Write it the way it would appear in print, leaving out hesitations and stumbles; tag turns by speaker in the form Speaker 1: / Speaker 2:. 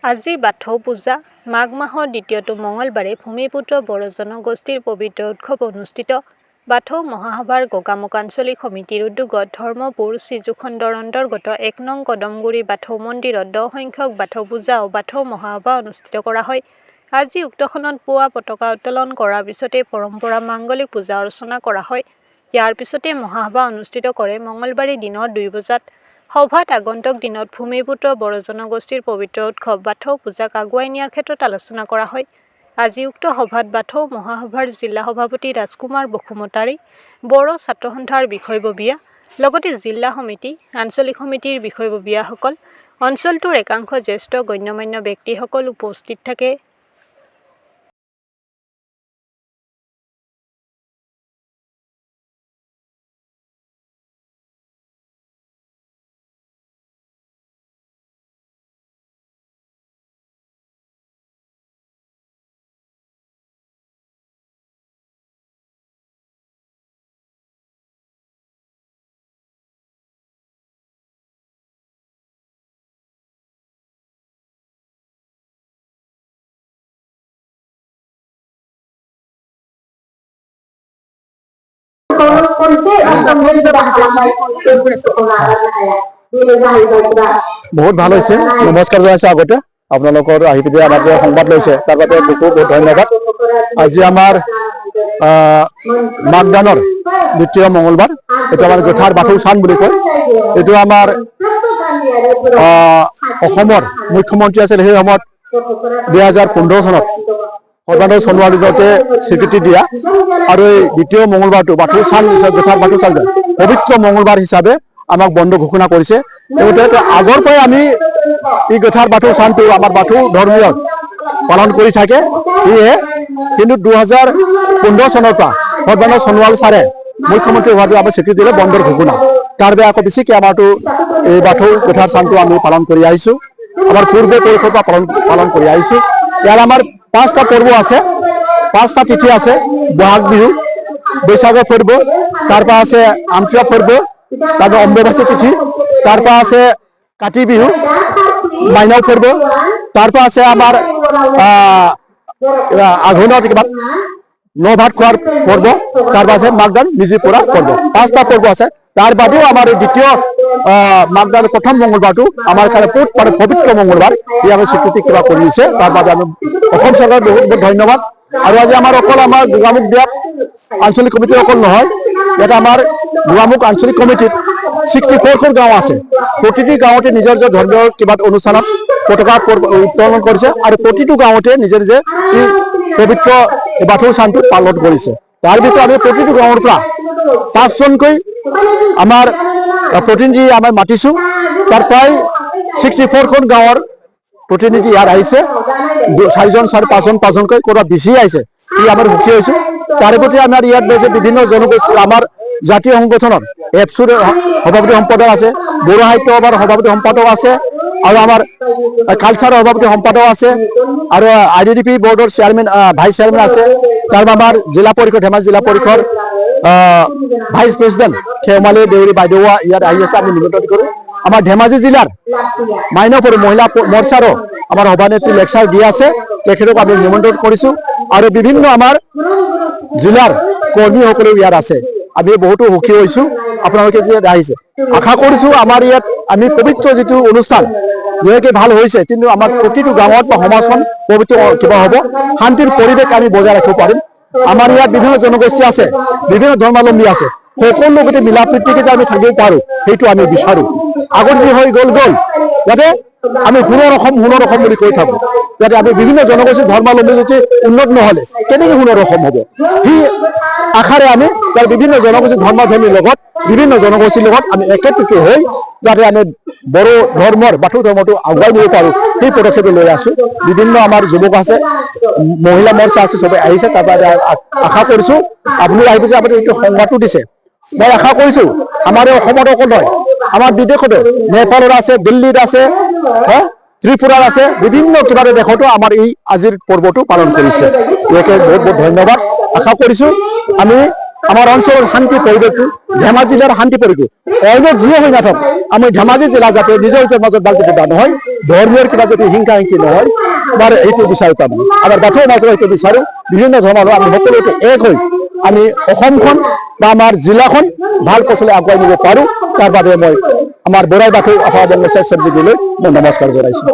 Speaker 1: আজি বাথৌ পূজা মাঘ মাহৰ দ্বিতীয়টো মঙলবাৰে ভূমিপুত্ৰ বড়ো জনগোষ্ঠীৰ পবিত্ৰ উৎসৱ অনুষ্ঠিত। বাথৌ মহাসভাৰ গোগামুখ আঞ্চলিক সমিতিৰ উদ্যোগত ধৰ্মপুৰ শ্ৰীজুখণ্ডৰ অন্তৰ্গত ১ নং কদমগুৰি বাথৌ মন্দিৰত ১০ সংখ্যক বাথৌ পূজা আৰু বাথৌ মহাসভা অনুষ্ঠিত কৰা হয়। আজি উক্তখনত পুৱা পতাকা উত্তোলন কৰাৰ পিছতে পৰম্পৰা মাংগলিক পূজা অৰ্চনা কৰা হয়। ইয়াৰ পিছতে মহাসভা অনুষ্ঠিত কৰে। মঙলবাৰে দিনৰ ২ বজাত সভাত আগন্তুক দিনত ভূমিপুত্ৰ বড়ো জনগোষ্ঠীৰ পবিত্ৰ উৎসৱ বাথৌ পূজাক আগুৱাই নিয়াৰ ক্ষেত্ৰত আলোচনা কৰা হয়। আজি উক্ত সভাত বাথৌ মহাসভাৰ জিলা সভাপতি ৰাজকুমাৰ বসুমতাৰী, বড়ো ছাত্ৰ সন্থাৰ বিষয়ববীয়া, লগতে জিলা সমিতি, আঞ্চলিক সমিতিৰ বিষয়ববীয়াসকল, অঞ্চলটোৰ একাংশ জ্যেষ্ঠ গণ্যমান্য ব্যক্তিসকল উপস্থিত থাকে।
Speaker 2: বহুত ভাল হৈছে। নমস্কাৰ জনাইছোঁ আগতে আপোনালোকৰ আহি পিনে আমাৰ যে সংবাদ লৈছে তাৰ বাবে বহুত ধন্যবাদ। আজি আমাৰ মাঘদানৰ দ্বিতীয় মঙলবাৰ, এইটো আমাৰ গোঠাৰ বাথৌ চান বুলি কয়। এইটো আমাৰ অসমৰ মুখ্যমন্ত্ৰী আছিল সেই সময়ত ২০১৫ চনত সৰ্বানন্দ সোণোৱালৰ দিনতে স্বীকৃতি দিয়া আৰু এই দ্বিতীয় মঙলবাৰটো বাথৌ চান গোঠাৰ বাথৌ চান পবিত্ৰ মঙলবাৰ হিচাপে আমাক বন্ধ ঘোষণা কৰিছে। আগৰ পৰাই আমি এই গোঠাৰ বাথৌ চানটো আমাৰ বাথৌ ধৰ্মীয় পালন কৰি থাকে। সেয়ে কিন্তু ২০১৫ চনৰ পৰা সৰ্বানন্দ সোণোৱাল ছাৰে মুখ্যমন্ত্ৰী হোৱাটো আমাৰ স্বীকৃতি দিলে বন্ধৰ ঘোষণা। তাৰ বাবে আকৌ বেছিকৈ আমাৰতো এই বাথৌ গোঠাৰ চানটো আমি পালন কৰি আহিছোঁ। আমাৰ পূৰ্বে পৰিষদৰ পৰা পালন কৰি আহিছোঁ। ইয়াৰ আমাৰ ৫টা পৰ্ব আছে, ৫টা তিথি আছে। বহাগ বিহু, বৈশাগৰ পৰ্ব, তাৰপৰা আছে আমচুৱা পৰ্ব, তাৰপৰা অম্বুবাচী তিথি, তাৰপৰা আছে কাতি বিহু, মাইনাও পৰ্ব, তাৰপৰা আছে আমাৰ আঘোণত কিবা ন ভাত খোৱাৰ পৰ্ব, তাৰপৰা আছে মাঘদান মেজি পৰা পৰ্ব। ৫টা পৰ্ব আছে। তাৰ বাদেও আমাৰ দ্বিতীয় মাঘদানৰ প্ৰথম মঙলবাৰটো আমাৰ কাৰণে পবিত্ৰ মঙলবাৰ, ই আমি স্বীকৃতি কিবা কৰিছে। তাৰ বাবে আমি অসম চৰকাৰক বহুত বহুত ধন্যবাদ। আৰু আজি আমাৰ অকল আমাৰ গোগামুখ দিয়াত আঞ্চলিক কমিটিৰ অকল নহয়, ইয়াতে আমাৰ গোগামুখ আঞ্চলিক কমিটিত 64খন গাঁও আছে। প্ৰতিটি গাঁৱতে নিজৰ নিজৰ ধৰ্মীয় কিবা অনুষ্ঠানত পতাকা উত্তোলন কৰিছে আৰু প্ৰতিটো গাঁৱতে নিজে নিজে এই পবিত্ৰ বাথৌ চানটো পালন কৰিছে। তাৰ ভিতৰত আমি প্ৰতিটো গাঁৱৰ পৰা ৫জনকৈ আমাৰ প্ৰতিনিধি আমাৰ মাতিছোঁ। তাৰ প্ৰায় 64খন গাঁৱৰ প্ৰতিনিধি ইয়াত আহিছে। ৪জন, ৫জনকৈ ক'ৰবাত বেছি আহিছে। ই আমাৰ সুখী হৈছোঁ। তাৰে প্ৰতি আমাৰ ইয়াত গৈছে বিভিন্ন জনগোষ্ঠী, আমাৰ জাতীয় সংগঠনৰ এপছুৰ সভাপতি সম্পাদক আছে, বড়ো সাহিত্য সভাৰ সভাপতি সম্পাদক আছে, আৰু আমাৰ কালচাৰৰ সভাপতি সম্পাদক আছে, আৰু IDDP বৰ্ডৰ চেয়াৰমেন ভাইচ চেয়াৰমেন আছে। তাৰপৰা আমাৰ জিলা পৰিষদ, ধেমাজি জিলা পৰিষদ ভাইচ প্ৰেচিডেণ্ট খেমালি দেউৰী বাইদেউ ইয়াত আহি আছে। আমি নিমন্ত্ৰণ কৰোঁ। আমাৰ ধেমাজি জিলাৰ মাইনপুৰ মহিলা মৰ্চাৰো আমাৰ সভানেত্ৰী লেকচাৰ দি আছে, তেখেতক আমি নিমন্ত্ৰণ কৰিছোঁ। আৰু বিভিন্ন আমাৰ জিলাৰ কৰ্মীসকলেও ইয়াত আছে। আমি বহুতো সুখী হৈছোঁ আপোনালোকে যে আহিছে। আশা কৰিছোঁ আমাৰ ইয়াত আমি পবিত্ৰ যিটো অনুষ্ঠান যেনেকৈ ভাল হৈছে, কিন্তু আমাৰ প্ৰতিটো গাঁৱত বা সমাজখন পবিত্ৰ কিবা হ'ব, শান্তিৰ পৰিৱেশ আমি বজাই ৰাখিব পাৰিম। আমাৰ ইয়াত বিভিন্ন জনগোষ্ঠী আছে, বিভিন্ন ধৰ্মাৱলম্বী আছে, সকলো লগতে মিলা প্ৰীতিকে যে আমি থাকিব পাৰোঁ সেইটো আমি বিচাৰোঁ। আগত যি হৈ গ'ল যাতে আমি সোণৰ অসম বুলি কৈ থাকোঁ। যাতে আমি বিভিন্ন জনগোষ্ঠী ধৰ্মাৱলম্বী যদি উন্নত নহ'লে কেনেকৈ সোণৰ অসম হ'ব, সেই আশাৰে আমি তাৰ বিভিন্ন জনগোষ্ঠী ধৰ্মাধৰ্মীৰ লগত বিভিন্ন জনগোষ্ঠীৰ লগত আমি একত্ৰিত হৈ যাতে আমি বড়ো ধৰ্মৰ বাথৌ ধৰ্মটো আগুৱাই নিব পাৰোঁ সেই পদক্ষেপ লৈ আছোঁ। বিভিন্ন আমাৰ যুৱক আছে, মহিলা মৰ্চা আছে, চবে আহিছে। তাৰপৰা আশা কৰিছোঁ আপুনি আহি পিছে আপুনি এইটো সংবাদটো দিছে। মই আশা কৰিছোঁ আমাৰ এই অসমত অকল নহয়, আমাৰ বিদেশতো নেপালত আছে, দিল্লীত আছে, ত্ৰিপুৰাত আছে, বিভিন্ন কিবা দেশতো আমাৰ এই আজিৰ পৰ্বটো পালন কৰিছে। ইয়াকে বহুত বহুত ধন্যবাদ। আশা কৰিছোঁ আমি আমাৰ অঞ্চলৰ শান্তি পৰিৱেশটো ধেমাজি জিলাৰ শান্তি পৰিৱেশ অন্য যিয়ে হৈ নাথাকক আমি ধেমাজি জিলা যাতে নিজৰ মাজত ভালকে কিবা নহয় ধৰ্মীয় কিবা যদি হিংসা হিংসি নহয় আমাৰ এইটো বিচাৰো তাৰমানে আমাৰ বাথৌ মাজত এইটো বিচাৰো বিভিন্ন ধৰ্মৰ আমি সকলোকে এক হৈ আমি অসমখন বা আমাৰ জিলাখন ভাল পথলৈ আগুৱাই নিব পাৰোঁ তাৰ বাবে মই আমাৰ বৰাই বাথৌ আফা বংগ স্বেচ্ছাসেৱী দললৈ মই নমস্কাৰ জনাইছোঁ।